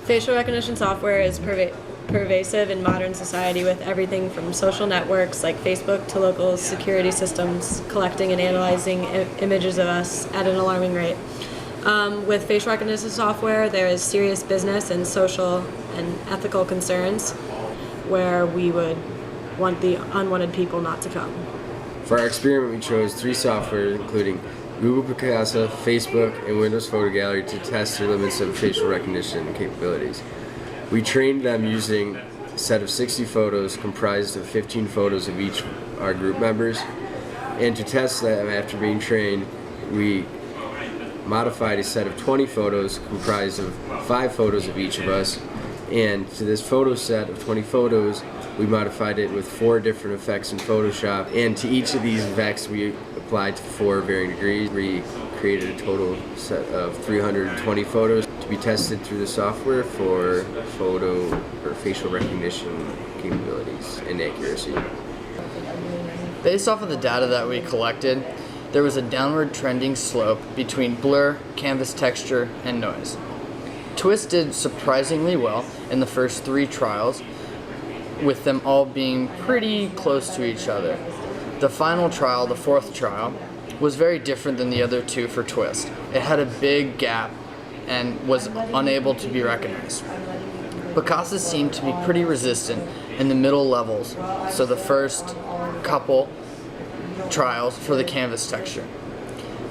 Facial recognition software is pervasive in modern society, with everything from social networks like Facebook to local security systems collecting and analyzing images of us at an alarming rate. With facial recognition software, there is serious business and social and ethical concerns where we would want the unwanted people not to come. For our experiment, we chose 3 software, including Google Picasa, Facebook, and Windows Photo Gallery, to test the limits of facial recognition capabilities. We trained them using a set of 60 photos comprised of 15 photos of each of our group members. And to test them after being trained, we modified a set of 20 photos comprised of 5 photos of each of us. And to this photo set of 20 photos, we modified it with 4 different effects in Photoshop. And to each of these effects, we applied to 4 varying degrees. We created a total set of 320 photos to be tested through the software for photo or facial recognition capabilities and accuracy. Based off of the data that we collected, there was a downward trending slope between blur, canvas texture, and noise. Twist did surprisingly well in the first 3 trials, with them all being pretty close to each other. The final trial, the 4th trial, was very different than the other 2 for Twist. It had a big gap and was unable to be recognized. Picasa seemed to be pretty resistant in the middle levels, so the first couple trials for the canvas texture.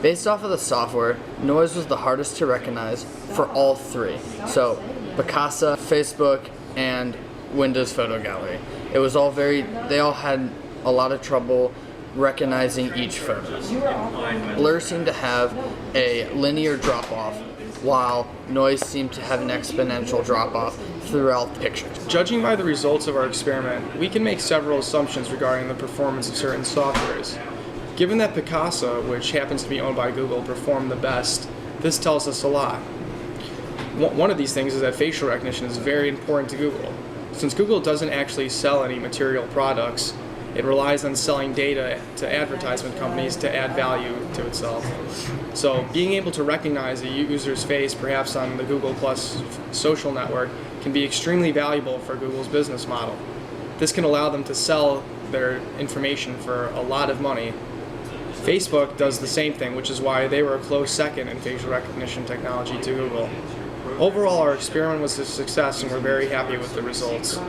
Based off of the software, noise was the hardest to recognize for all 3. So Picasa, Facebook, and Windows Photo Gallery. It was all they all had a lot of trouble recognizing each photo. Blur seemed to have a linear drop-off, while noise seemed to have an exponential drop-off throughout the pictures. Judging by the results of our experiment, we can make several assumptions regarding the performance of certain softwares. Given that Picasa, which happens to be owned by Google, performed the best, this tells us a lot. One of these things is that facial recognition is very important to Google. Since Google doesn't actually sell any material products, it relies on selling data to advertisement companies to add value to itself. So being able to recognize a user's face, perhaps on the Google Plus social network, can be extremely valuable for Google's business model. This can allow them to sell their information for a lot of money. Facebook does the same thing, which is why they were a close second in facial recognition technology to Google. Overall, our experiment was a success and we're very happy with the results.